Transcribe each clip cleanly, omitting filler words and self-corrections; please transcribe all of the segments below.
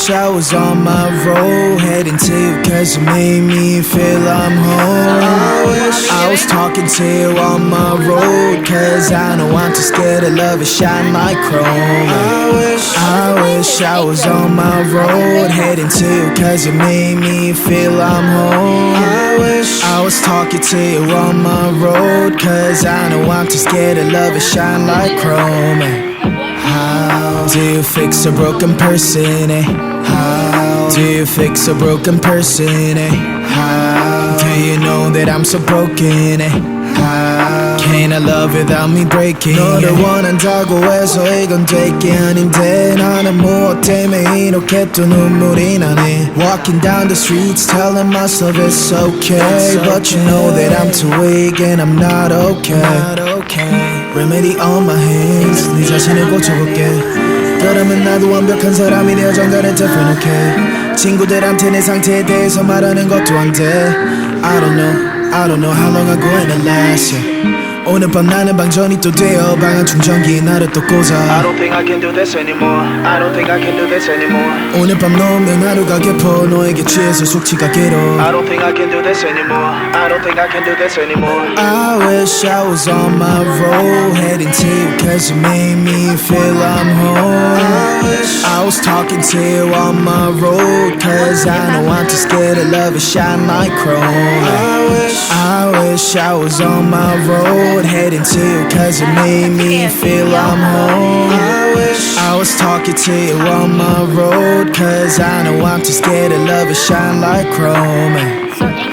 wish I was on my road, heading to you cause you made me feel I'm home. I was talking to you on my road, cause I know I'm too scared to love it shine like chrome. I wish I was on my road, heading to you cause you made me feel I'm home. I was talking to you on my road, cause I know I'm too scared to love it shine like chrome. How do you fix a broken person, eh? How do you fix a broken person, eh? How do you know that I'm so broken, eh? How can I love without me breaking? 너를 원한다고 해서 이건 될 게 아닌데 나는 무엇 때문에 이렇게 또 눈물이 나네. Walking down the streets telling myself it's okay, but you know that I'm too weak and I'm not okay. Remedy on my hands, 네 자신을 고쳐볼게. 그러면 나도 완벽한 사람이 되어 정갈은 different, okay. 친구들한테 내 상태에 대해서 말하는 것도 안 돼. I don't know how long I'm going to last, yeah. 오늘 밤 나는 방전이 또 되어 방한 충전기에 나를 또 꽂아. I don't think I can do this anymore. I don't think I can do this anymore. 오늘 밤 너 없는 하루가 깊어 너에게 취해서 숙취가 길어. I don't think I can do this anymore. I don't think I can do this anymore. I wish I was on my road, heading to you cause you made me feel I'm home. I was talking to you on my road, cause I know I'm too scared to love it shine like chrome. I wish I was on my road, heading to you cause you made me feel I'm home. I was talking to you on my road, cause I know I'm too scared to love it shine like chrome.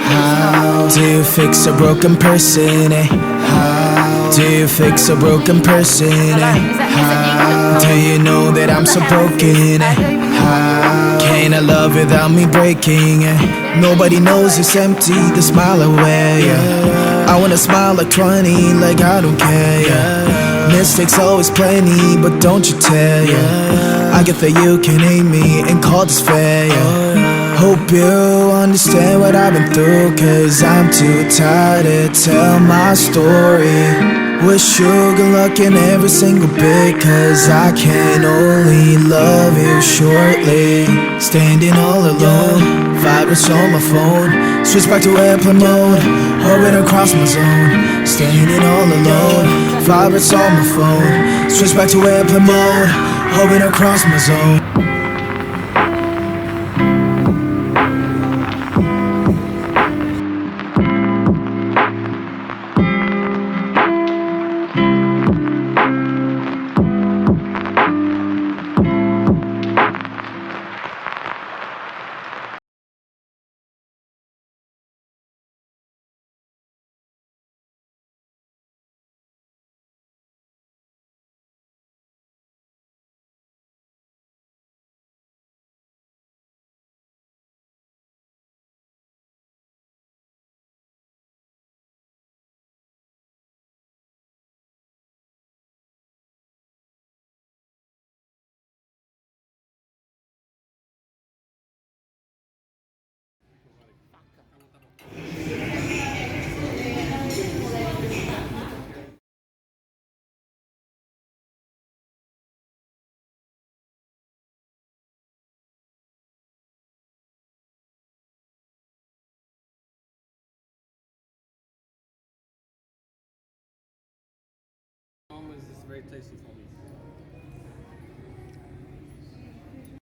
How do you fix a broken person, eh? How do you fix a broken person, eh? How do you know that I'm so broken, eh? How can I love without me breaking, eh? Nobody knows it's empty, the smile away, yeah. I wanna smile like 20, like I don't care, yeah. Mistakes always plenty, but don't you tell, yeah. I get that you can hate me and call this fair, yeah. Hope you understand what I've been through, cause I'm too tired to tell my story. Wish you good luck in every single bit, cause I can only love you shortly. Standing all alone, vibrates on my phone. Switch back to airplane mode, hurrying across my zone. Standing all alone, vibrates on my phone. Switch back to airplane mode, hurrying across my zone. This is very tasty for me.